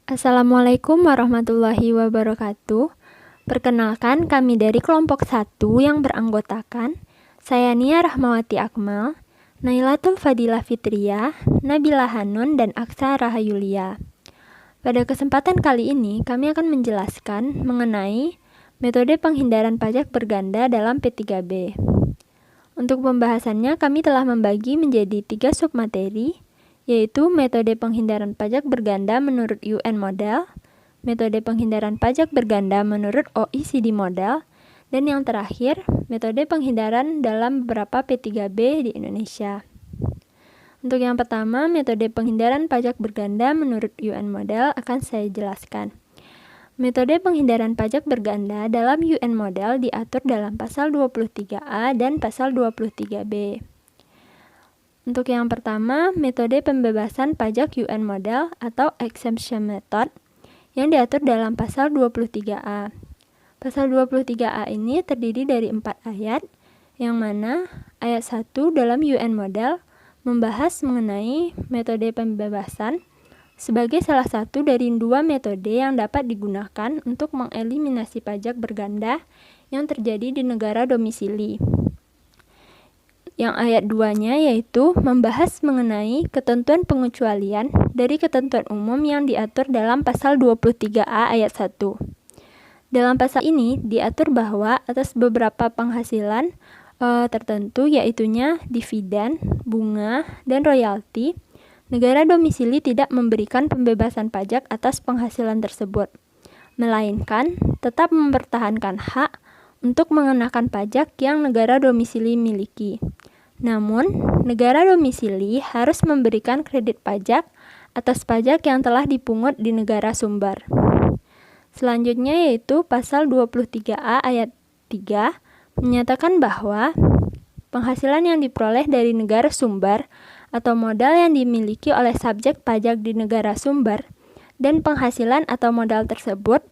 Assalamualaikum warahmatullahi wabarakatuh. Perkenalkan, kami dari kelompok 1 yang beranggotakan saya Nia Rahmawati Akmal, Nailatul Fadilah Fitriyah, Nabila Hanun, dan Aksa Rahayulia. Pada kesempatan kali ini, kami akan menjelaskan mengenai metode penghindaran pajak berganda dalam P3B. Untuk pembahasannya, kami telah membagi menjadi 3 submateri, yaitu metode penghindaran pajak berganda menurut UN Model, metode penghindaran pajak berganda menurut OECD Model, dan yang terakhir, metode penghindaran dalam beberapa P3B di Indonesia. Untuk yang pertama, metode penghindaran pajak berganda menurut UN Model akan saya jelaskan. Metode penghindaran pajak berganda dalam UN Model diatur dalam pasal 23A dan pasal 23B. Untuk yang pertama, metode pembebasan pajak UN Model atau Exemption Method yang diatur dalam pasal 23A. Pasal 23A ini terdiri dari 4 ayat, yang mana ayat 1 dalam UN Model membahas mengenai metode pembebasan sebagai salah satu dari 2 metode yang dapat digunakan untuk mengeliminasi pajak berganda yang terjadi di negara domisili. Yang ayat 2-nya yaitu membahas mengenai ketentuan pengecualian dari ketentuan umum yang diatur dalam pasal 23A ayat 1. Dalam pasal ini diatur bahwa atas beberapa penghasilan tertentu, yaitunya dividen, bunga, dan royalti, negara domisili tidak memberikan pembebasan pajak atas penghasilan tersebut, melainkan tetap mempertahankan hak untuk mengenakan pajak yang negara domisili miliki. Namun, negara domisili harus memberikan kredit pajak atas pajak yang telah dipungut di negara sumber. Selanjutnya yaitu pasal 23A ayat 3 menyatakan bahwa penghasilan yang diperoleh dari negara sumber atau modal yang dimiliki oleh subjek pajak di negara sumber dan penghasilan atau modal tersebut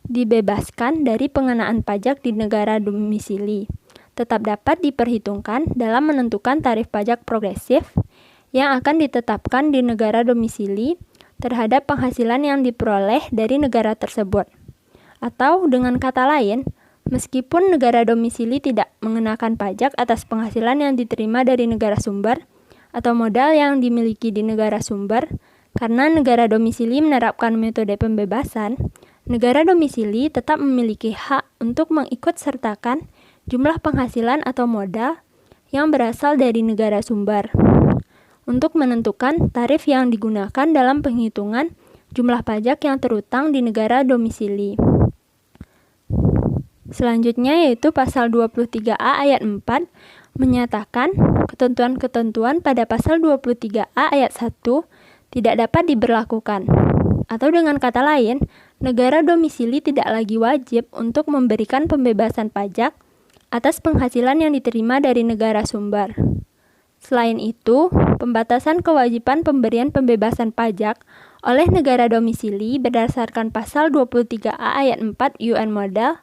dibebaskan dari pengenaan pajak di negara domisili, tetap dapat diperhitungkan dalam menentukan tarif pajak progresif yang akan ditetapkan di negara domisili terhadap penghasilan yang diperoleh dari negara tersebut. Atau dengan kata lain, meskipun negara domisili tidak mengenakan pajak atas penghasilan yang diterima dari negara sumber atau modal yang dimiliki di negara sumber, karena negara domisili menerapkan metode pembebasan, negara domisili tetap memiliki hak untuk mengikutsertakan jumlah penghasilan atau modal yang berasal dari negara sumber untuk menentukan tarif yang digunakan dalam penghitungan jumlah pajak yang terutang di negara domisili. Selanjutnya yaitu pasal 23A ayat 4 menyatakan ketentuan-ketentuan pada pasal 23A ayat 1 tidak dapat diberlakukan. Atau dengan kata lain, negara domisili tidak lagi wajib untuk memberikan pembebasan pajak atas penghasilan yang diterima dari negara sumber. Selain itu, pembatasan kewajiban pemberian pembebasan pajak oleh negara domisili berdasarkan pasal 23A ayat 4 UN Model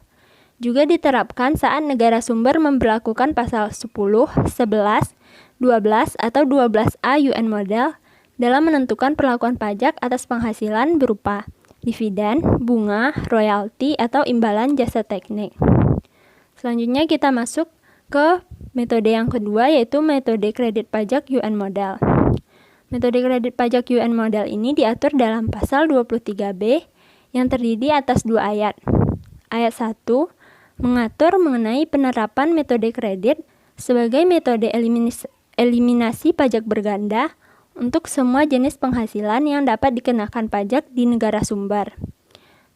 juga diterapkan saat negara sumber memberlakukan pasal 10, 11, 12, atau 12A UN Model dalam menentukan perlakuan pajak atas penghasilan berupa dividen, bunga, royalti, atau imbalan jasa teknik. Selanjutnya kita masuk ke metode yang kedua, yaitu metode kredit pajak UN Model. Metode kredit pajak UN Model ini diatur dalam pasal 23B yang terdiri atas 2 ayat. Ayat 1 mengatur mengenai penerapan metode kredit sebagai metode eliminasi pajak berganda untuk semua jenis penghasilan yang dapat dikenakan pajak di negara sumber.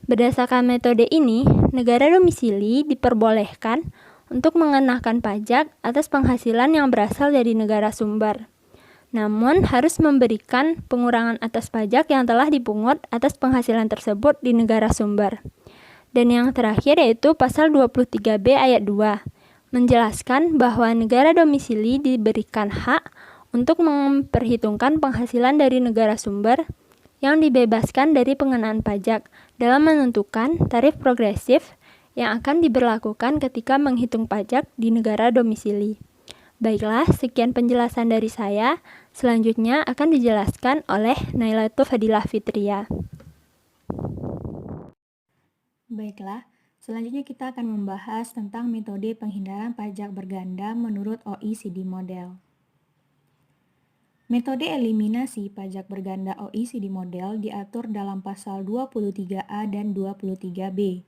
Berdasarkan metode ini, negara domisili diperbolehkan untuk mengenakan pajak atas penghasilan yang berasal dari negara sumber. Namun, harus memberikan pengurangan atas pajak yang telah dipungut atas penghasilan tersebut di negara sumber. Dan yang terakhir yaitu pasal 23B ayat 2, menjelaskan bahwa negara domisili diberikan hak untuk memperhitungkan penghasilan dari negara sumber yang dibebaskan dari pengenaan pajak dalam menentukan tarif progresif yang akan diberlakukan ketika menghitung pajak di negara domisili. Baiklah, sekian penjelasan dari saya. Selanjutnya akan dijelaskan oleh Nailatul Fadilah Fitriyah. Baiklah, selanjutnya kita akan membahas tentang metode penghindaran pajak berganda menurut OECD model. Metode eliminasi pajak berganda OECD model diatur dalam pasal 23A dan 23B.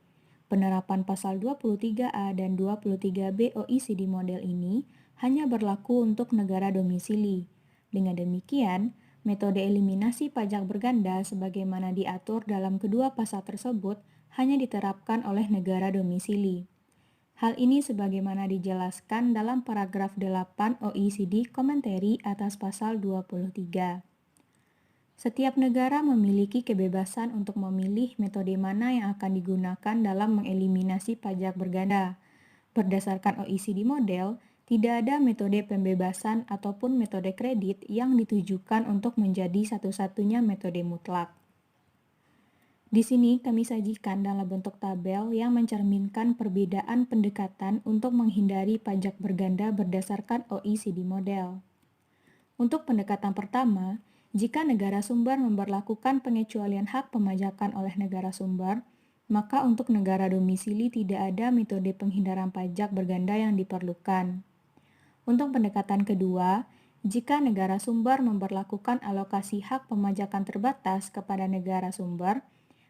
Penerapan pasal 23A dan 23B OECD model ini hanya berlaku untuk negara domisili. Dengan demikian, metode eliminasi pajak berganda sebagaimana diatur dalam kedua pasal tersebut hanya diterapkan oleh negara domisili. Hal ini sebagaimana dijelaskan dalam paragraf 8 OECD Commentary atas pasal 23. Setiap negara memiliki kebebasan untuk memilih metode mana yang akan digunakan dalam mengeliminasi pajak berganda. Berdasarkan OECD model, tidak ada metode pembebasan ataupun metode kredit yang ditujukan untuk menjadi satu-satunya metode mutlak. Di sini kami sajikan dalam bentuk tabel yang mencerminkan perbedaan pendekatan untuk menghindari pajak berganda berdasarkan OECD model. Untuk pendekatan pertama, jika negara sumber memberlakukan pengecualian hak pemajakan oleh negara sumber, maka untuk negara domisili tidak ada metode penghindaran pajak berganda yang diperlukan. Untuk pendekatan kedua, jika negara sumber memberlakukan alokasi hak pemajakan terbatas kepada negara sumber,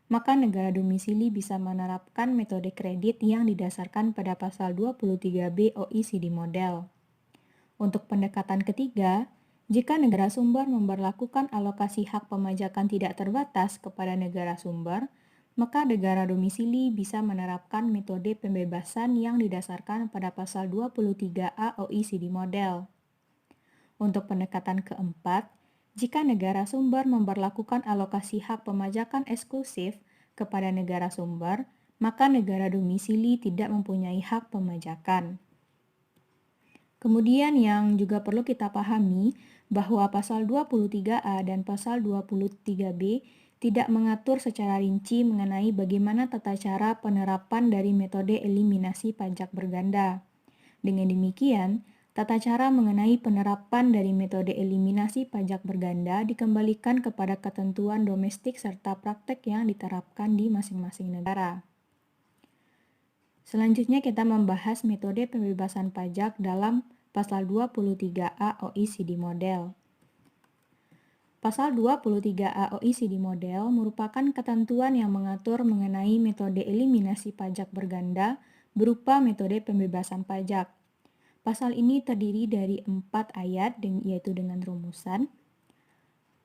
maka negara domisili bisa menerapkan metode kredit yang didasarkan pada pasal 23B OECD model. Untuk pendekatan ketiga, jika negara sumber memberlakukan alokasi hak pemajakan tidak terbatas kepada negara sumber, maka negara domisili bisa menerapkan metode pembebasan yang didasarkan pada pasal 23A OECD model. Untuk pendekatan keempat, jika negara sumber memberlakukan alokasi hak pemajakan eksklusif kepada negara sumber, maka negara domisili tidak mempunyai hak pemajakan. Kemudian yang juga perlu kita pahami bahwa pasal 23A dan pasal 23B tidak mengatur secara rinci mengenai bagaimana tata cara penerapan dari metode eliminasi pajak berganda. Dengan demikian, tata cara mengenai penerapan dari metode eliminasi pajak berganda dikembalikan kepada ketentuan domestik serta praktek yang diterapkan di masing-masing negara. Selanjutnya kita membahas metode pembebasan pajak dalam pasal 23A OECD model. Pasal 23A OECD model merupakan ketentuan yang mengatur mengenai metode eliminasi pajak berganda berupa metode pembebasan pajak. Pasal ini terdiri dari 4 ayat yaitu dengan rumusan.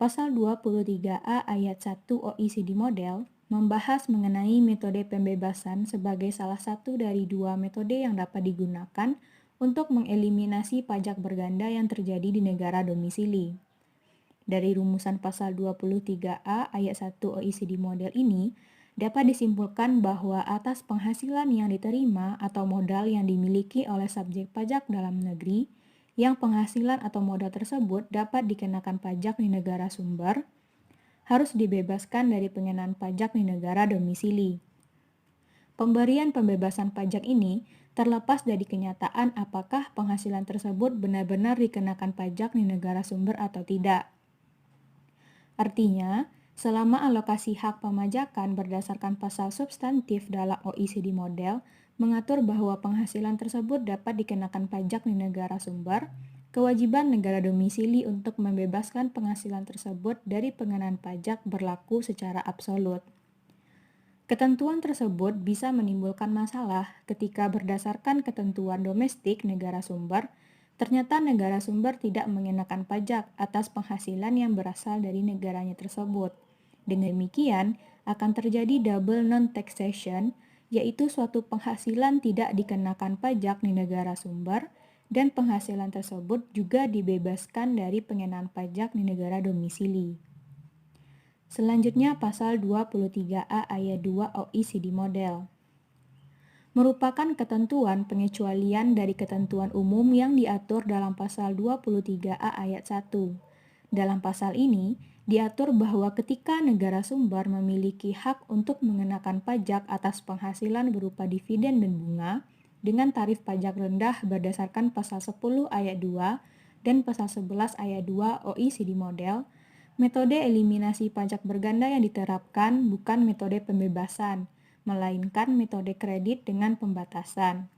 Pasal 23A ayat 1 OECD model membahas mengenai metode pembebasan sebagai salah satu dari 2 metode yang dapat digunakan untuk mengeliminasi pajak berganda yang terjadi di negara domisili. Dari rumusan pasal 23A ayat 1 OECD model ini, dapat disimpulkan bahwa atas penghasilan yang diterima atau modal yang dimiliki oleh subjek pajak dalam negeri, yang penghasilan atau modal tersebut dapat dikenakan pajak di negara sumber, harus dibebaskan dari pengenaan pajak di negara domisili. Pemberian pembebasan pajak ini terlepas dari kenyataan apakah penghasilan tersebut benar-benar dikenakan pajak di negara sumber atau tidak. Artinya, selama alokasi hak pemajakan berdasarkan pasal substantif dalam OECD model mengatur bahwa penghasilan tersebut dapat dikenakan pajak di negara sumber, kewajiban negara domisili untuk membebaskan penghasilan tersebut dari pengenaan pajak berlaku secara absolut. Ketentuan tersebut bisa menimbulkan masalah ketika berdasarkan ketentuan domestik negara sumber, ternyata negara sumber tidak mengenakan pajak atas penghasilan yang berasal dari negaranya tersebut. Dengan demikian, akan terjadi double non-taxation, yaitu suatu penghasilan tidak dikenakan pajak di negara sumber, dan penghasilan tersebut juga dibebaskan dari pengenaan pajak di negara domisili. Selanjutnya, pasal 23A ayat 2 OECD model merupakan ketentuan pengecualian dari ketentuan umum yang diatur dalam pasal 23A ayat 1. Dalam pasal ini, diatur bahwa ketika negara sumber memiliki hak untuk mengenakan pajak atas penghasilan berupa dividen dan bunga dengan tarif pajak rendah berdasarkan pasal 10 ayat 2 dan pasal 11 ayat 2 OECD model, Metode eliminasi pajak berganda yang diterapkan bukan metode pembebasan, melainkan metode kredit dengan pembatasan.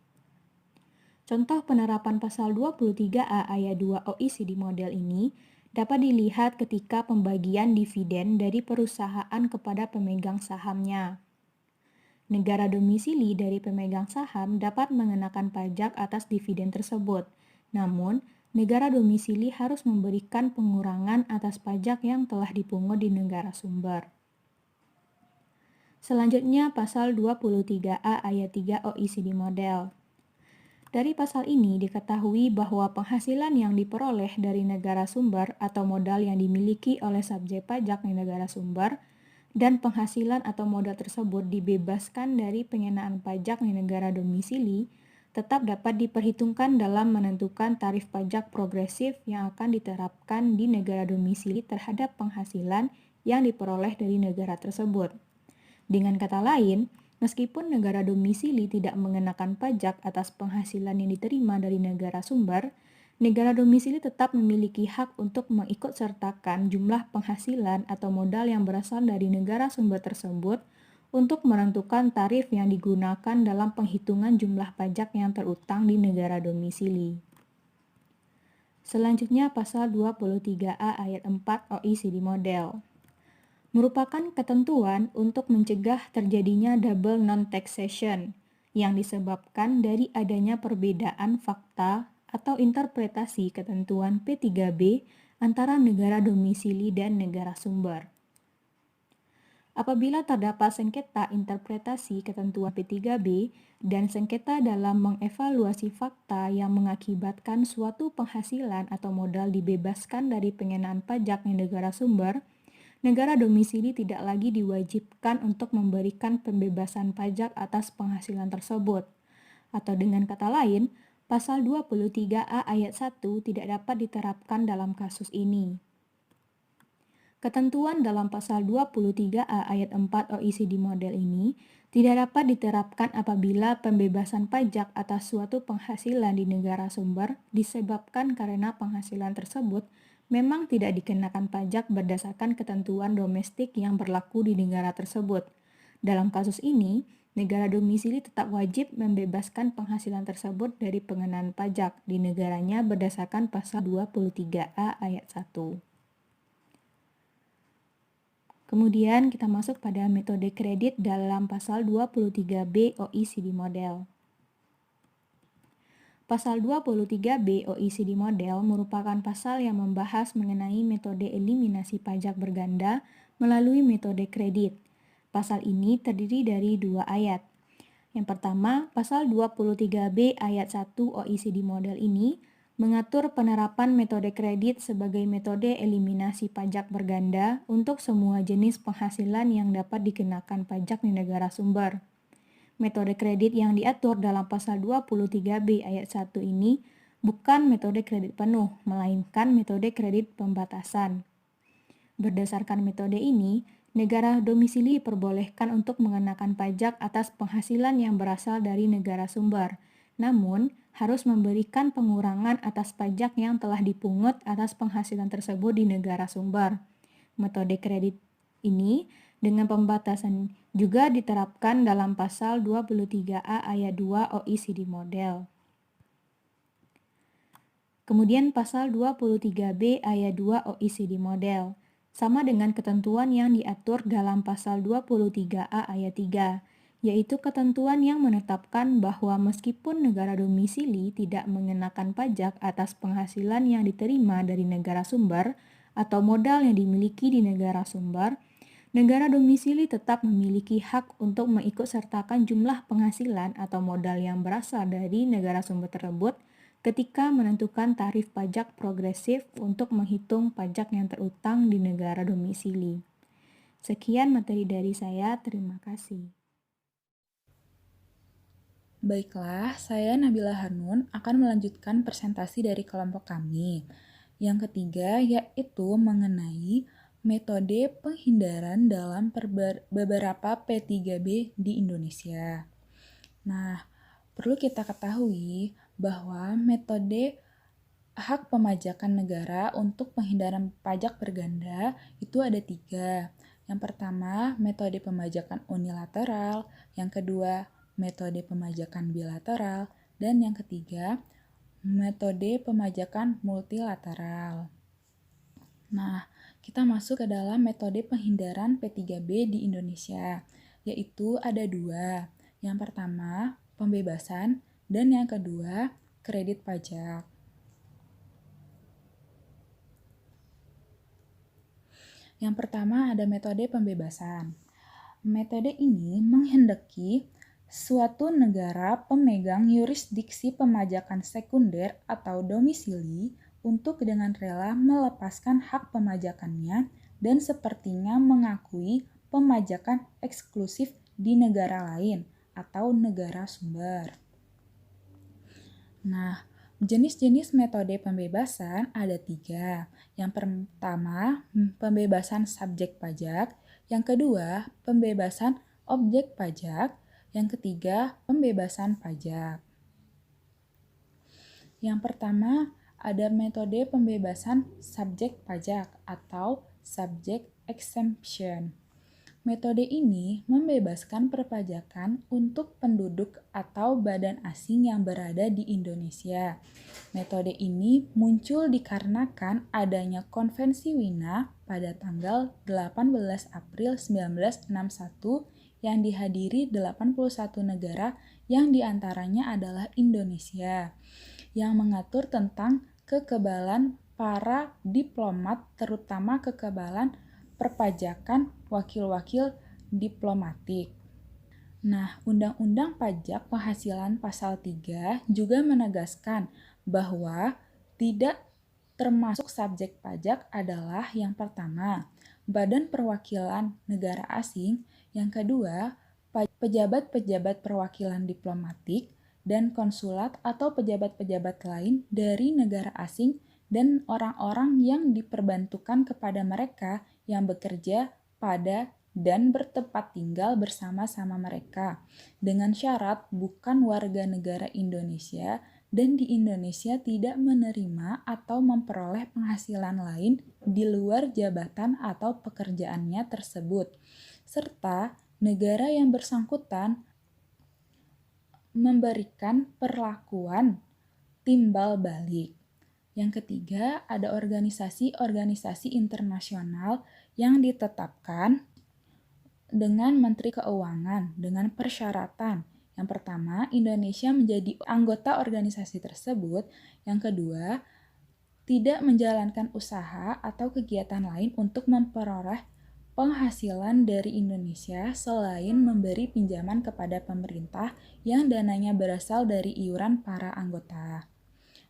Contoh penerapan pasal 23A ayat 2 OECD model ini dapat dilihat ketika pembagian dividen dari perusahaan kepada pemegang sahamnya. Negara domisili dari pemegang saham dapat mengenakan pajak atas dividen tersebut. Namun, negara domisili harus memberikan pengurangan atas pajak yang telah dipungut di negara sumber. Selanjutnya, pasal 23A ayat 3 OECD model. Dari pasal ini diketahui bahwa penghasilan yang diperoleh dari negara sumber atau modal yang dimiliki oleh subjek pajak di negara sumber dan penghasilan atau modal tersebut dibebaskan dari pengenaan pajak di negara domisili tetap dapat diperhitungkan dalam menentukan tarif pajak progresif yang akan diterapkan di negara domisili terhadap penghasilan yang diperoleh dari negara tersebut. Dengan kata lain, meskipun negara domisili tidak mengenakan pajak atas penghasilan yang diterima dari negara sumber, negara domisili tetap memiliki hak untuk mengikutsertakan jumlah penghasilan atau modal yang berasal dari negara sumber tersebut untuk menentukan tarif yang digunakan dalam penghitungan jumlah pajak yang terutang di negara domisili. Selanjutnya pasal 23A ayat 4 OECD model merupakan ketentuan untuk mencegah terjadinya double non-taxation yang disebabkan dari adanya perbedaan fakta atau interpretasi ketentuan P3B antara negara domisili dan negara sumber. Apabila terdapat sengketa interpretasi ketentuan P3B dan sengketa dalam mengevaluasi fakta yang mengakibatkan suatu penghasilan atau modal dibebaskan dari pengenaan pajak di negara sumber, negara domisili tidak lagi diwajibkan untuk memberikan pembebasan pajak atas penghasilan tersebut. Atau dengan kata lain, pasal 23A ayat 1 tidak dapat diterapkan dalam kasus ini. Ketentuan dalam pasal 23A ayat 4 OECD model ini tidak dapat diterapkan apabila pembebasan pajak atas suatu penghasilan di negara sumber disebabkan karena penghasilan tersebut memang tidak dikenakan pajak berdasarkan ketentuan domestik yang berlaku di negara tersebut. Dalam kasus ini, negara domisili tetap wajib membebaskan penghasilan tersebut dari pengenaan pajak di negaranya berdasarkan pasal 23A ayat 1. Kemudian kita masuk pada metode kredit dalam pasal 23B OECD model. Pasal 23B OECD model merupakan pasal yang membahas mengenai metode eliminasi pajak berganda melalui metode kredit. Pasal ini terdiri dari 2 ayat. Yang pertama, pasal 23B ayat 1 OECD model ini mengatur penerapan metode kredit sebagai metode eliminasi pajak berganda untuk semua jenis penghasilan yang dapat dikenakan pajak di negara sumber. Metode kredit yang diatur dalam pasal 23B ayat 1 ini bukan metode kredit penuh, melainkan metode kredit pembatasan. Berdasarkan metode ini, negara domisili diperbolehkan untuk mengenakan pajak atas penghasilan yang berasal dari negara sumber, namun harus memberikan pengurangan atas pajak yang telah dipungut atas penghasilan tersebut di negara sumber. Metode kredit ini dengan pembatasan juga diterapkan dalam pasal 23A ayat 2 OECD model. Kemudian pasal 23B ayat 2 OECD model, sama dengan ketentuan yang diatur dalam pasal 23A ayat 3, yaitu ketentuan yang menetapkan bahwa meskipun negara domisili tidak mengenakan pajak atas penghasilan yang diterima dari negara sumber atau modal yang dimiliki di negara sumber, negara domisili tetap memiliki hak untuk mengikutsertakan jumlah penghasilan atau modal yang berasal dari negara sumber tersebut ketika menentukan tarif pajak progresif untuk menghitung pajak yang terutang di negara domisili. Sekian materi dari saya, terima kasih. Baiklah, saya Nabila Hanun akan melanjutkan presentasi dari kelompok kami. Yang ketiga yaitu mengenai metode penghindaran dalam beberapa P3B di Indonesia. Nah, perlu kita ketahui bahwa metode hak pemajakan negara untuk penghindaran pajak berganda itu ada 3. Yang pertama, metode pemajakan unilateral. Yang kedua, metode pemajakan bilateral. Dan yang ketiga, metode pemajakan multilateral. Nah, kita masuk ke dalam metode penghindaran P3B di Indonesia, yaitu ada 2. Yang pertama, pembebasan, dan yang kedua, kredit pajak. Yang pertama ada metode pembebasan. Metode ini menghendaki suatu negara pemegang yurisdiksi pemajakan sekunder atau domisili untuk dengan rela melepaskan hak pemajakannya dan sepertinya mengakui pemajakan eksklusif di negara lain atau negara sumber. Nah, jenis-jenis metode pembebasan ada 3. Yang pertama, pembebasan subjek pajak. Yang kedua, pembebasan objek pajak. Yang ketiga, pembebasan pajak. Yang pertama, ada metode pembebasan subjek pajak atau subject exemption. Metode ini membebaskan perpajakan untuk penduduk atau badan asing yang berada di Indonesia. Metode ini muncul dikarenakan adanya Konvensi Wina pada tanggal 18 April 1961 yang dihadiri 81 negara yang diantaranya adalah Indonesia, yang mengatur tentang kekebalan para diplomat, terutama kekebalan perpajakan wakil-wakil diplomatik. Nah, Undang-Undang Pajak Penghasilan Pasal 3 juga menegaskan bahwa tidak termasuk subjek pajak adalah yang pertama, Badan Perwakilan Negara Asing, yang kedua, pejabat-pejabat perwakilan diplomatik dan konsulat atau pejabat-pejabat lain dari negara asing dan orang-orang yang diperbantukan kepada mereka yang bekerja pada dan bertempat tinggal bersama-sama mereka, dengan syarat bukan warga negara Indonesia dan di Indonesia tidak menerima atau memperoleh penghasilan lain di luar jabatan atau pekerjaannya tersebut, serta negara yang bersangkutan memberikan perlakuan timbal balik. Yang ketiga, ada organisasi-organisasi internasional yang ditetapkan dengan Menteri Keuangan dengan persyaratan. Yang pertama, Indonesia menjadi anggota organisasi tersebut. Yang kedua, tidak menjalankan usaha atau kegiatan lain untuk memperoleh penghasilan dari Indonesia selain memberi pinjaman kepada pemerintah yang dananya berasal dari iuran para anggota.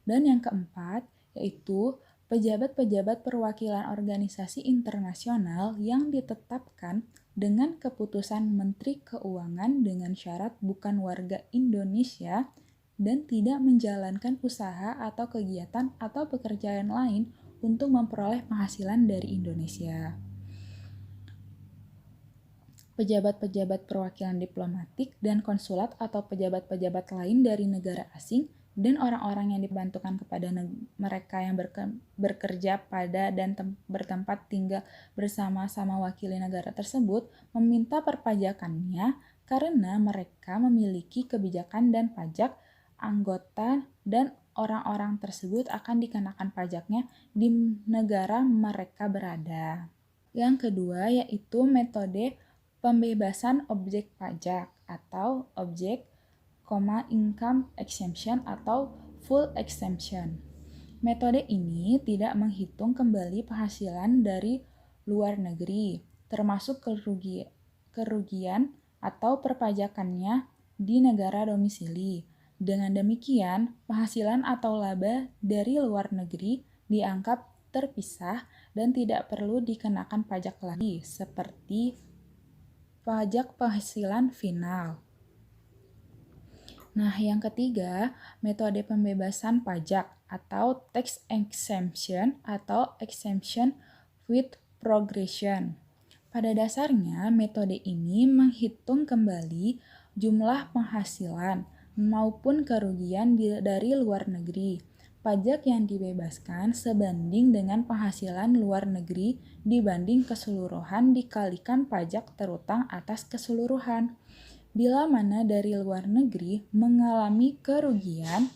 Dan yang keempat, yaitu pejabat-pejabat perwakilan organisasi internasional yang ditetapkan dengan keputusan Menteri Keuangan dengan syarat bukan warga Indonesia dan tidak menjalankan usaha atau kegiatan atau pekerjaan lain untuk memperoleh penghasilan dari Indonesia. Pejabat-pejabat perwakilan diplomatik dan konsulat atau pejabat-pejabat lain dari negara asing dan orang-orang yang dibantukan kepada mereka yang bekerja pada dan bertempat tinggal bersama-sama wakili negara tersebut meminta perpajakannya karena mereka memiliki kebijakan dan pajak anggota dan orang-orang tersebut akan dikenakan pajaknya di negara mereka berada. Yang kedua yaitu metode pembebasan objek pajak atau objek, income exemption atau full exemption. Metode ini tidak menghitung kembali penghasilan dari luar negeri, termasuk kerugian atau perpajakannya di negara domisili. Dengan demikian, penghasilan atau laba dari luar negeri dianggap terpisah dan tidak perlu dikenakan pajak lagi, seperti pajak penghasilan final. Nah, yang ketiga, metode pembebasan pajak atau tax exemption atau exemption with progression. Pada dasarnya, metode ini menghitung kembali jumlah penghasilan maupun kerugian dari luar negeri pajak yang dibebaskan sebanding dengan penghasilan luar negeri dibanding keseluruhan dikalikan pajak terutang atas keseluruhan. Bila mana dari luar negeri mengalami kerugian,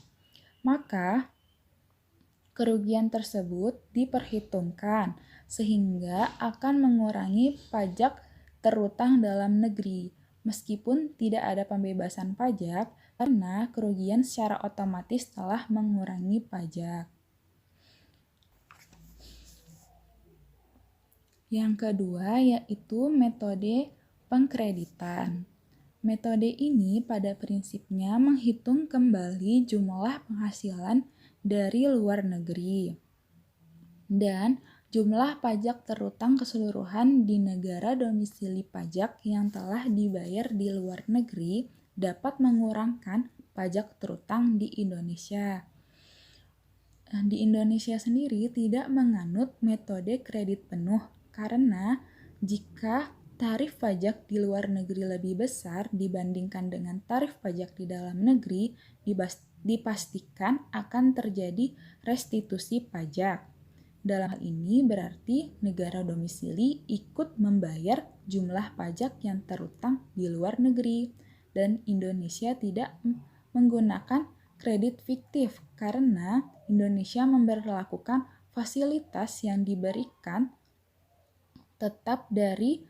maka kerugian tersebut diperhitungkan sehingga akan mengurangi pajak terutang dalam negeri, meskipun tidak ada pembebasan pajak karena kerugian secara otomatis telah mengurangi pajak. Yang kedua yaitu metode pengkreditan. Metode ini pada prinsipnya menghitung kembali jumlah penghasilan dari luar negeri dan jumlah pajak terutang keseluruhan di negara domisili pajak yang telah dibayar di luar negeri dapat mengurangkan pajak terutang di Indonesia. Di Indonesia sendiri tidak menganut metode kredit penuh karena jika tarif pajak di luar negeri lebih besar dibandingkan dengan tarif pajak di dalam negeri, dipastikan akan terjadi restitusi pajak. Dalam hal ini berarti negara domisili ikut membayar jumlah pajak yang terutang di luar negeri dan Indonesia tidak menggunakan kredit fiktif karena Indonesia memberlakukan fasilitas yang diberikan tetap dari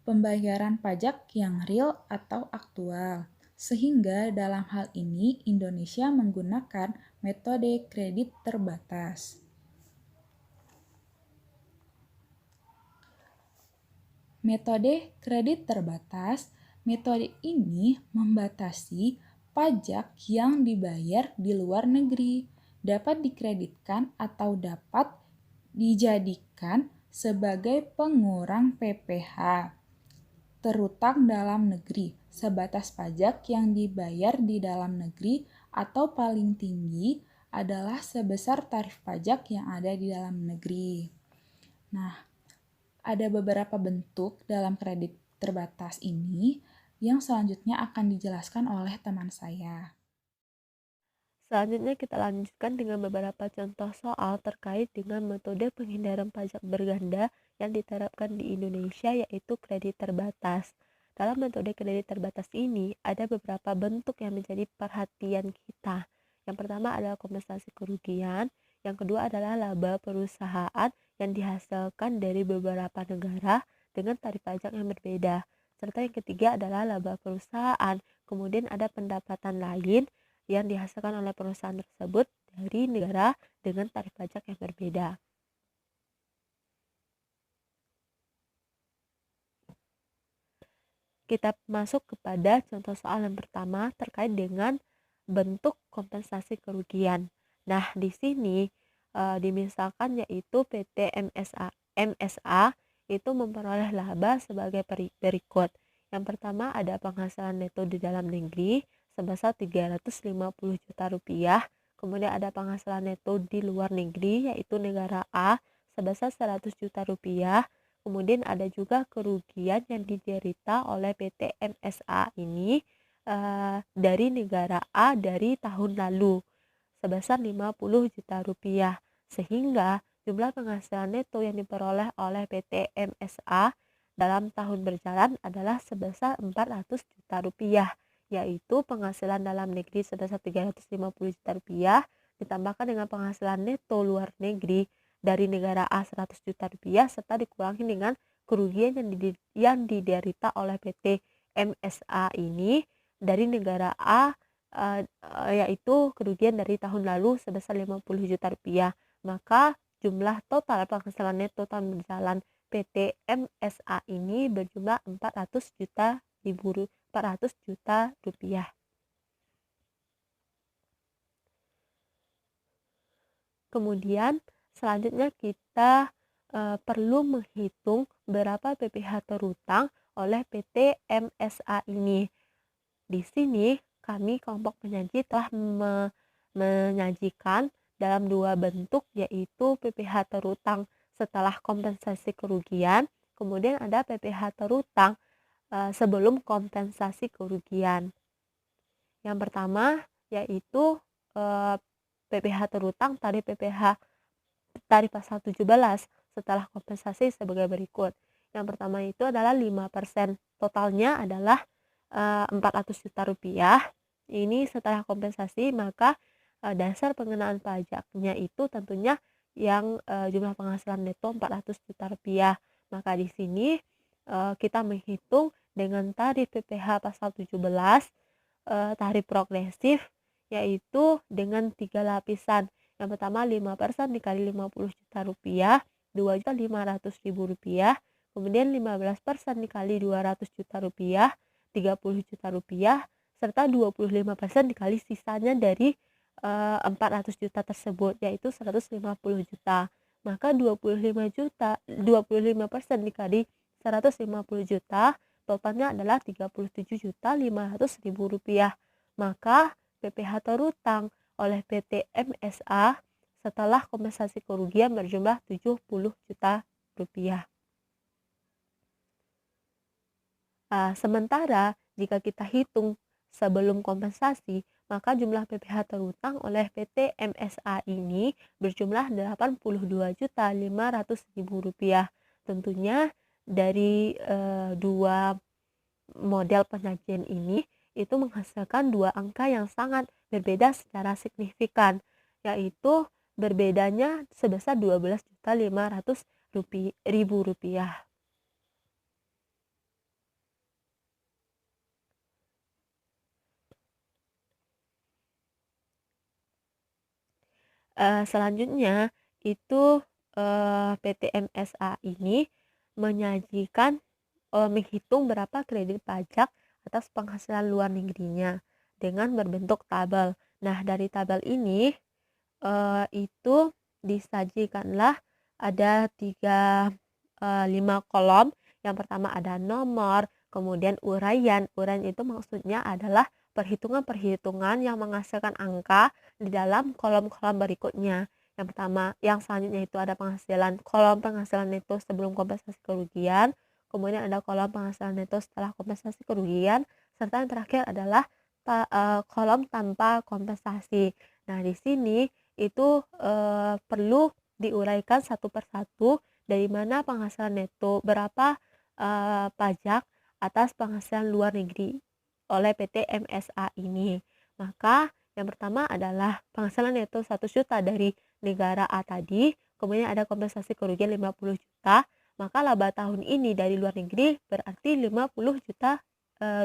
pembayaran pajak yang real atau aktual. Sehingga dalam hal ini Indonesia menggunakan metode kredit terbatas. Metode kredit terbatas, metode ini membatasi pajak yang dibayar di luar negeri, dapat dikreditkan atau dapat dijadikan sebagai pengurang PPh terutang dalam negeri, sebatas pajak yang dibayar di dalam negeri atau paling tinggi adalah sebesar tarif pajak yang ada di dalam negeri. Nah, ada beberapa bentuk dalam kredit terbatas ini yang selanjutnya akan dijelaskan oleh teman saya. Selanjutnya kita lanjutkan dengan beberapa contoh soal terkait dengan metode penghindaran pajak berganda yang diterapkan di Indonesia, yaitu kredit terbatas. Dalam metode kredit terbatas ini ada beberapa bentuk yang menjadi perhatian kita. Yang pertama adalah kompensasi kerugian, yang kedua adalah laba perusahaan yang dihasilkan dari beberapa negara dengan tarif pajak yang berbeda, serta yang ketiga adalah laba perusahaan. Kemudian ada pendapatan lain yang dihasilkan oleh perusahaan tersebut dari negara dengan tarif pajak yang berbeda. Kita masuk kepada contoh soal yang pertama terkait dengan bentuk kompensasi kerugian. Nah, di sini dimisalkan yaitu PT MSA itu memperoleh laba sebagai berikut. Yang pertama ada penghasilan neto di dalam negeri sebesar 350 juta rupiah. Kemudian ada penghasilan neto di luar negeri yaitu negara A sebesar 100 juta rupiah. Kemudian ada juga kerugian yang diderita oleh PT MSA ini dari negara A dari tahun lalu sebesar 50 juta rupiah. Sehingga jumlah penghasilan neto yang diperoleh oleh PT MSA dalam tahun berjalan adalah sebesar 400 juta rupiah, yaitu penghasilan dalam negeri sebesar 350 juta rupiah ditambahkan dengan penghasilan neto luar negeri dari negara A 100 juta rupiah serta dikurangi dengan kerugian yang diderita oleh PT MSA ini dari negara A yaitu kerugian dari tahun lalu sebesar 50 juta rupiah. Maka jumlah total penghasilan neto tahun berjalan PT MSA ini berjumlah 400 juta rupiah. Kemudian selanjutnya kita perlu menghitung berapa PPh terutang oleh PT MSA ini. Di sini kami kelompok penyaji telah menyajikan dalam dua bentuk, yaitu PPh terutang setelah kompensasi kerugian, kemudian ada PPh terutang sebelum kompensasi kerugian. Yang pertama yaitu PPh terutang tarif tarif pasal 17 setelah kompensasi sebagai berikut. Yang pertama itu adalah 5%, totalnya adalah 400 juta rupiah. Ini setelah kompensasi, maka dasar pengenaan pajaknya itu tentunya yang jumlah penghasilan neto 400 juta rupiah. Maka di sini kita menghitung dengan tarif PPh pasal 17 tarif progresif, yaitu dengan 3 lapisan. Yang pertama 5% dikali 50 juta rupiah, 2.500.000 rupiah. Kemudian 15% dikali 200 juta rupiah, 30 juta rupiah, serta 25% dikali sisanya dari 400 juta tersebut, yaitu 150 juta. Maka 25% dikali 150 juta, totalnya adalah 37.500.000 rupiah. Maka PPh terutang oleh PT MSA setelah kompensasi kerugian berjumlah 70 juta rupiah. Sementara jika kita hitung sebelum kompensasi, maka jumlah PPh terutang oleh PT MSA ini berjumlah 82.500.000 rupiah. Tentunya dari dua model penyajian ini itu menghasilkan dua angka yang sangat berbeda secara signifikan, yaitu berbedanya sebesar 12.500.000 rupiah. Selanjutnya itu PT MSA ini menyajikan menghitung berapa kredit pajak atas penghasilan luar negerinya dengan berbentuk tabel. Nah, dari tabel ini itu disajikanlah ada 5 kolom. Yang pertama ada nomor, kemudian uraian. Uraian itu maksudnya adalah perhitungan-perhitungan yang menghasilkan angka di dalam kolom-kolom berikutnya. Yang pertama, yang selanjutnya itu ada kolom penghasilan neto sebelum kompensasi kerugian, kemudian ada kolom penghasilan neto setelah kompensasi kerugian, serta yang terakhir adalah kolom tanpa kompensasi. Nah, di sini itu perlu diuraikan satu persatu dari mana penghasilan neto, berapa pajak atas penghasilan luar negeri oleh PT MSA ini. Maka yang pertama adalah penghasilan neto 1 juta dari negara A tadi, kemudian ada kompensasi kerugian 50 juta, maka laba tahun ini dari luar negeri berarti 50 juta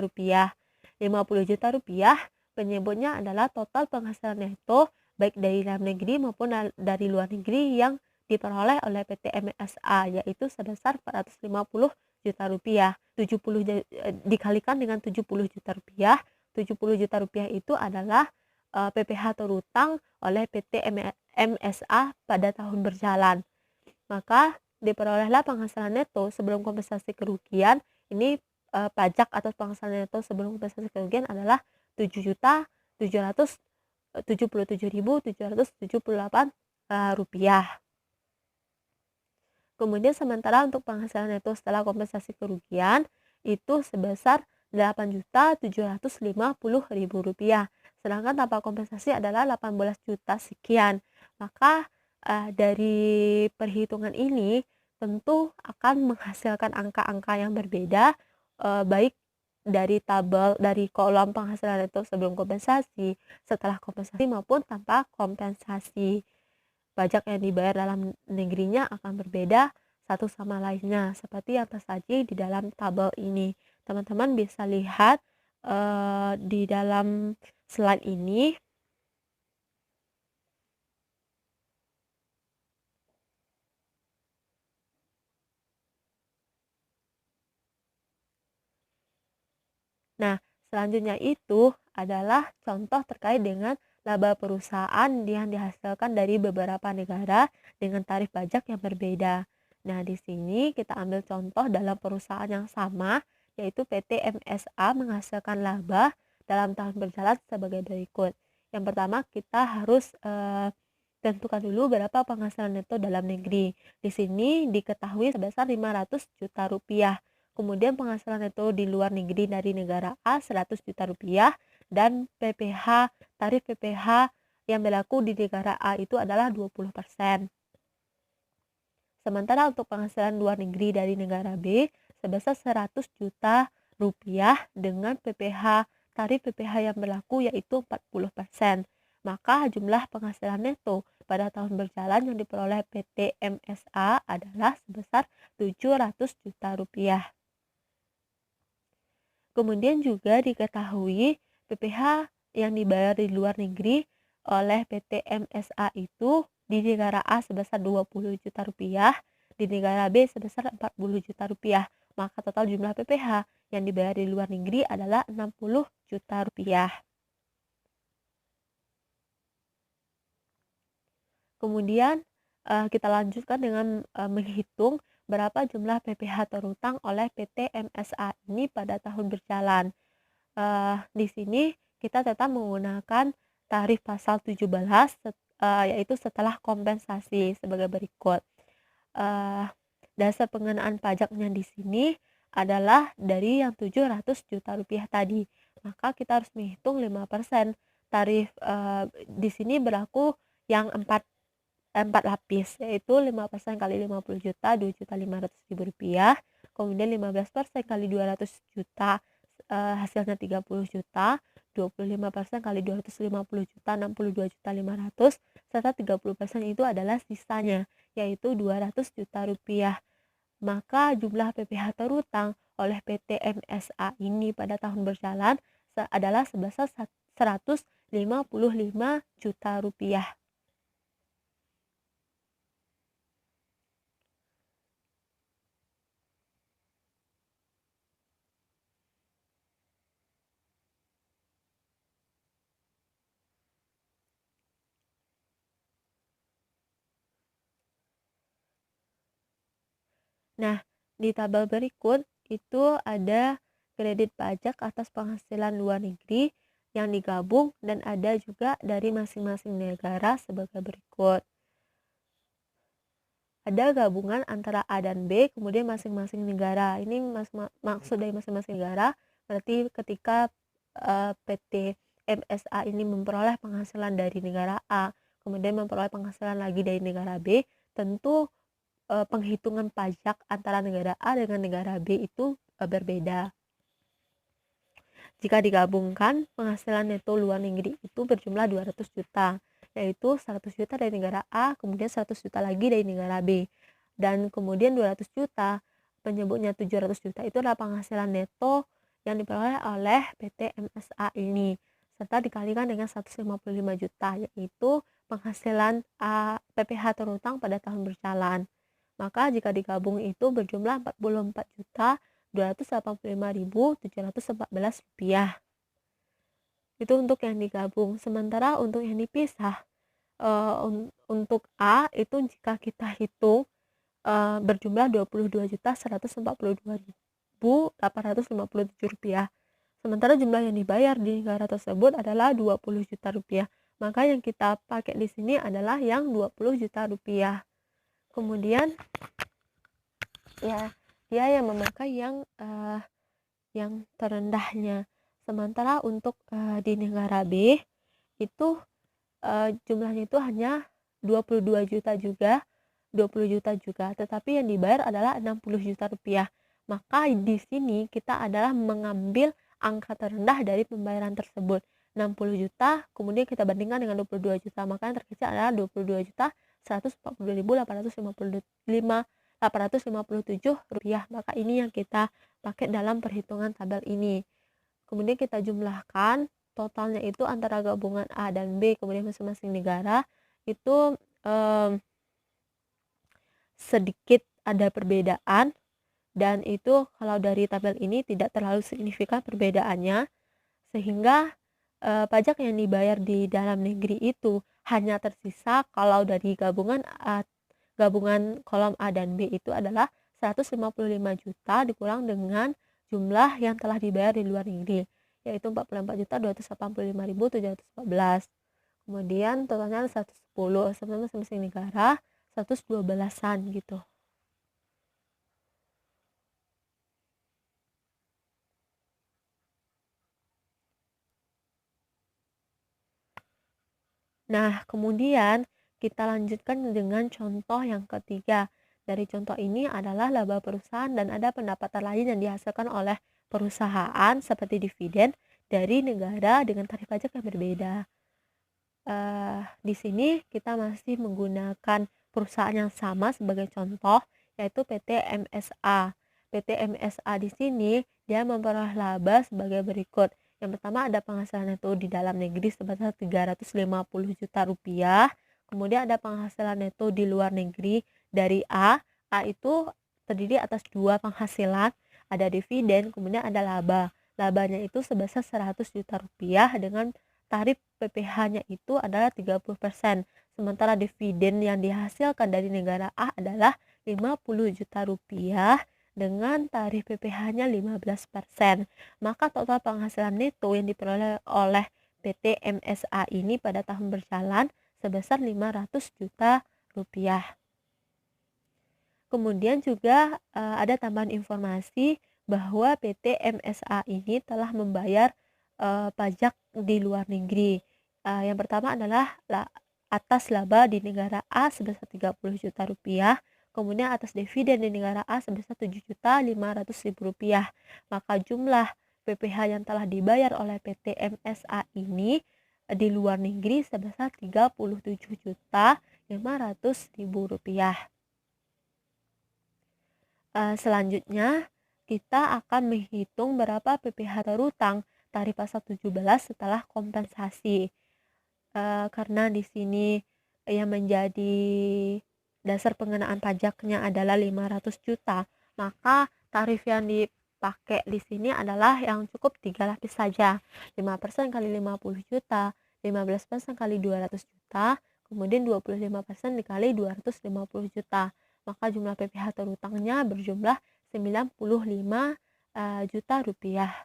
rupiah. 50 juta rupiah penyebutnya adalah total penghasilan neto baik dari dalam negeri maupun dari luar negeri yang diperoleh oleh PT MSA, yaitu sebesar 450 juta rupiah. 70 dikalikan dengan 70 juta rupiah. 70 juta rupiah itu adalah PPh terutang oleh PT MSA pada tahun berjalan. Maka diperolehlah penghasilan neto sebelum kompensasi kerugian. Ini pajak atas penghasilan neto sebelum kompensasi kerugian adalah 7.777.778 rupiah. Kemudian sementara untuk penghasilan neto setelah kompensasi kerugian itu sebesar 8.750.000 rupiah. Sedangkan tanpa kompensasi adalah 18 juta sekian. Maka dari perhitungan ini tentu akan menghasilkan angka-angka yang berbeda, baik dari kolom penghasilan neto sebelum kompensasi, setelah kompensasi maupun tanpa kompensasi. Pajak yang dibayar dalam negerinya akan berbeda satu sama lainnya, seperti yang tersaji di dalam tabel ini. Teman-teman bisa lihat di dalam slide ini. Nah, selanjutnya itu adalah contoh terkait dengan laba perusahaan yang dihasilkan dari beberapa negara dengan tarif pajak yang berbeda. Nah, di sini kita ambil contoh dalam perusahaan yang sama, yaitu PT MSA menghasilkan laba dalam tahun berjalan sebagai berikut. Yang pertama, kita harus tentukan dulu berapa penghasilan neto dalam negeri. Di sini diketahui sebesar 500 juta rupiah. Kemudian penghasilan neto di luar negeri dari negara A 100 juta rupiah, dan tarif PPh yang berlaku di negara A itu adalah 20%. Sementara untuk penghasilan luar negeri dari negara B sebesar 100 juta rupiah dengan tarif PPh yang berlaku yaitu 40%. Maka jumlah penghasilan neto pada tahun berjalan yang diperoleh PT MSA adalah sebesar 700 juta rupiah. Kemudian juga diketahui PPh yang dibayar di luar negeri oleh PT MSA itu di negara A sebesar 20 juta rupiah, di negara B sebesar 40 juta rupiah. Maka total jumlah PPh yang dibayar di luar negeri adalah 60 juta rupiah. Kemudian kita lanjutkan dengan menghitung berapa jumlah PPh terutang oleh PT MSA ini pada tahun berjalan. Di sini kita tetap menggunakan tarif pasal 17 yaitu setelah kompensasi sebagai berikut. Dasar pengenaan pajaknya di sini adalah dari yang 700 juta rupiah tadi. Maka kita harus menghitung 5%. Tarif di sini berlaku yang 4 lapis, yaitu 5% kali 50 juta, 2.500.000 rupiah. Kemudian 15% kali 200 juta, hasilnya 30 juta. 25% kali 250 juta, 62.500.000, serta 30% itu adalah sisanya, yaitu 200 juta rupiah. Maka jumlah PPh terutang oleh PT MSA ini pada tahun berjalan adalah sebesar 155 juta rupiah. Nah, di tabel berikut itu ada kredit pajak atas penghasilan luar negeri yang digabung dan ada juga dari masing-masing negara sebagai berikut. Ada gabungan antara A dan B, kemudian masing-masing negara. Ini maksud dari masing-masing negara, berarti ketika PT MSA ini memperoleh penghasilan dari negara A, kemudian memperoleh penghasilan lagi dari negara B, tentu penghitungan pajak antara negara A dengan negara B itu berbeda. Jika digabungkan, penghasilan neto luar negeri itu berjumlah 200 juta, yaitu 100 juta dari negara A, kemudian 100 juta lagi dari negara B. Dan kemudian 200 juta, penyebutnya 700 juta itu adalah penghasilan neto yang diperoleh oleh PT MSA ini, serta dikalikan dengan 155 juta, yaitu penghasilan PPh terutang pada tahun berjalan. Maka jika digabung itu berjumlah 44.285.714 rupiah. Itu untuk yang digabung. Sementara untuk yang dipisah, untuk A itu jika kita hitung berjumlah 22.142.857 rupiah. Sementara jumlah yang dibayar di negara tersebut adalah 20 juta rupiah. Maka yang kita pakai di sini adalah yang 20 juta rupiah. Kemudian ya dia yang memakai yang terendahnya. Sementara untuk di negara B itu jumlahnya itu hanya 22 juta juga, 20 juta juga, tetapi yang dibayar adalah 60 juta rupiah. Maka di sini kita adalah mengambil angka terendah dari pembayaran tersebut, 60 juta, kemudian kita bandingkan dengan 22 juta, maka yang terkecil adalah 22 juta 142.857 rupiah. Maka ini yang kita pakai dalam perhitungan tabel ini. Kemudian kita jumlahkan totalnya itu antara gabungan A dan B, kemudian masing-masing negara itu sedikit ada perbedaan, dan itu kalau dari tabel ini tidak terlalu signifikan perbedaannya, sehingga pajak yang dibayar di dalam negeri itu hanya tersisa kalau dari gabungan kolom A dan B itu adalah 155 juta dikurang dengan jumlah yang telah dibayar di luar negeri, yaitu 44.285.714. Kemudian totalnya 110, sebenarnya masing-masing negara 112-an gitu. Nah, kemudian kita lanjutkan dengan contoh yang ketiga. Dari contoh ini adalah laba perusahaan dan ada pendapatan lain yang dihasilkan oleh perusahaan seperti dividen dari negara dengan tarif pajak yang berbeda. Di sini kita masih menggunakan perusahaan yang sama sebagai contoh, yaitu PT MSA. PT MSA di sini dia memperoleh laba sebagai berikut. Yang pertama ada penghasilan neto di dalam negeri sebesar 350 juta rupiah. Kemudian ada penghasilan neto di luar negeri dari A. A itu terdiri atas dua penghasilan, ada dividen, kemudian ada laba. Labanya itu sebesar 100 juta rupiah dengan tarif PPh-nya itu adalah 30%. Sementara dividen yang dihasilkan dari negara A adalah 50 juta rupiah dengan tarif PPh-nya 15%. Maka total penghasilan neto yang diperoleh oleh PT MSA ini pada tahun berjalan sebesar 500 juta rupiah. Kemudian juga ada tambahan informasi bahwa PT MSA ini telah membayar pajak di luar negeri. Yang pertama adalah atas laba di negara A sebesar 30 juta rupiah, kemudian atas dividen di negara A sebesar 7.500.000 rupiah. Maka jumlah PPh yang telah dibayar oleh PT MSA ini di luar negeri sebesar 37.500.000 rupiah. Selanjutnya kita akan menghitung berapa PPh terhutang tarif pasal 17 setelah kompensasi. Karena di sini yang menjadi dasar pengenaan pajaknya adalah 500 juta, maka tarif yang dipakai di sini adalah yang cukup 3 lapis saja. 5% kali 50 juta, 15% kali 200 juta, kemudian 25% dikali 250 juta. Maka jumlah PPh terhutangnya berjumlah 95 juta rupiah.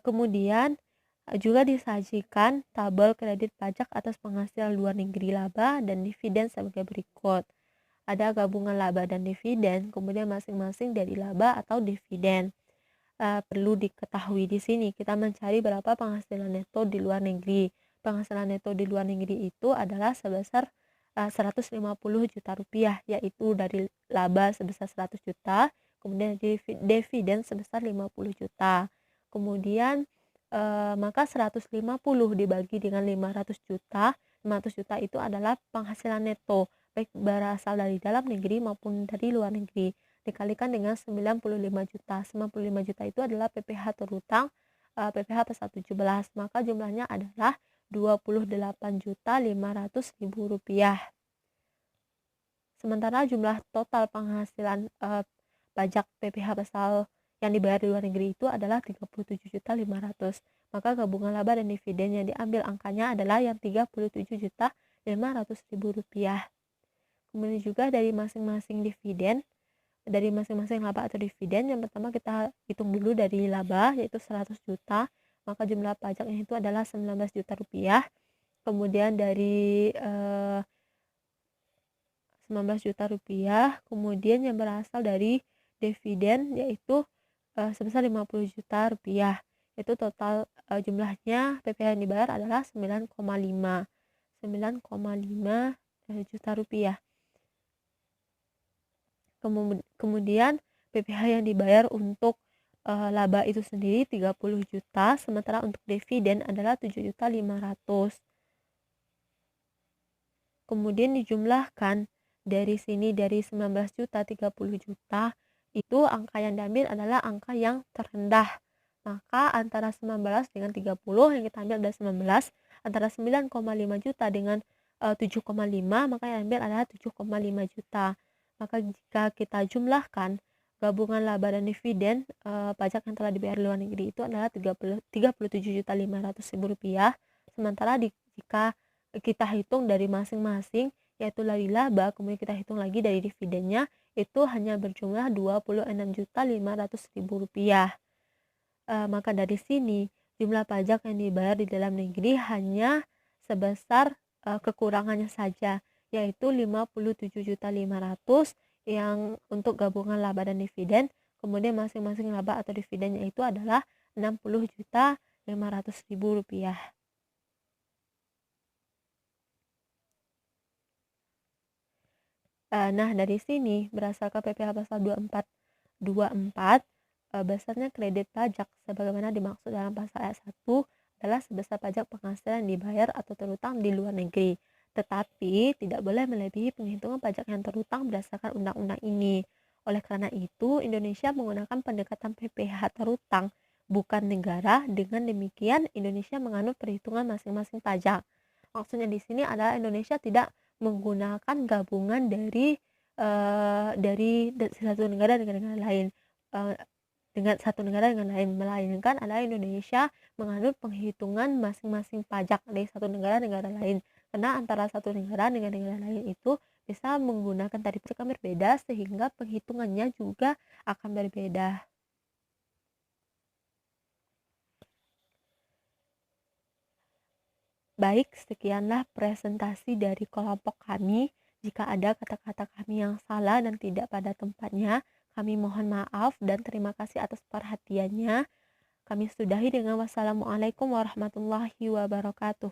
Kemudian juga disajikan tabel kredit pajak atas penghasilan luar negeri laba dan dividen sebagai berikut. Ada gabungan laba dan dividen, kemudian masing-masing dari laba atau dividen. Perlu diketahui di sini kita mencari berapa penghasilan neto di luar negeri. Penghasilan neto di luar negeri itu adalah sebesar 150 juta rupiah, yaitu dari laba sebesar 100 juta, kemudian dividen sebesar 50 juta. Kemudian maka 150 dibagi dengan 500 juta. 500 juta itu adalah penghasilan neto, baik berasal dari dalam negeri maupun dari luar negeri, dikalikan dengan 95 juta. 95 juta itu adalah PPh terhutang PPh pasal 17, maka jumlahnya adalah 28.500.000 rupiah. Sementara jumlah total penghasilan pajak PPh pasal yang dibayar di luar negeri itu adalah 37.500. Maka gabungan laba dan dividen yang diambil angkanya adalah yang 37.500.000 rupiah. Kemudian juga dari masing-masing dividen, dari masing-masing laba atau dividen, yang pertama kita hitung dulu dari laba yaitu 100 juta, maka jumlah pajaknya itu adalah 19 juta rupiah. Kemudian dari 19 juta rupiah, kemudian yang berasal dari dividen yaitu sebesar 50 juta rupiah. Itu total jumlahnya PPh yang dibayar adalah 9,5 juta rupiah. Kemudian PPh yang dibayar untuk laba itu sendiri 30 juta, sementara untuk dividen adalah 7.500.000. Kemudian dijumlahkan dari sini, dari 19 juta 30 juta, itu angka yang diambil adalah angka yang terendah. Maka antara 19 dengan 30 yang kita ambil adalah 19, antara 9,5 juta dengan 7,5, maka yang diambil adalah 7,5 juta. Maka jika kita jumlahkan gabungan laba dan dividen pajak yang telah dibayar di luar negeri itu adalah 37.500.000 rupiah. Sementara jika kita hitung dari masing-masing, yaitu dari laba, kemudian kita hitung lagi dari dividennya, itu hanya berjumlah 26.500.000 rupiah. Maka dari sini jumlah pajak yang dibayar di dalam negeri hanya sebesar kekurangannya saja, yaitu 57.500.000 yang untuk gabungan laba dan dividen, kemudian masing-masing laba atau dividennya itu adalah Rp60.500.000. Nah, dari sini berdasarkan PPh pasal 2424, besarnya kredit pajak sebagaimana dimaksud dalam pasal ayat 1 adalah sebesar pajak penghasilan yang dibayar atau terutang di luar negeri. Tetapi tidak boleh melebihi penghitungan pajak yang terutang berdasarkan undang-undang ini. Oleh karena itu, Indonesia menggunakan pendekatan PPh terutang, bukan negara. Dengan demikian, Indonesia menganut perhitungan masing-masing pajak. Maksudnya di sini adalah Indonesia tidak menggunakan gabungan dari satu negara dengan negara lain, dengan satu negara dengan lain, melainkan adalah Indonesia menganut penghitungan masing-masing pajak dari satu negara negara lain, karena antara satu negara dengan negara lain itu bisa menggunakan tarif pajak yang berbeda sehingga penghitungannya juga akan berbeda. Baik, sekianlah presentasi dari kelompok kami. Jika ada kata-kata kami yang salah dan tidak pada tempatnya, kami mohon maaf dan terima kasih atas perhatiannya. Kami sudahi dengan wassalamualaikum warahmatullahi wabarakatuh.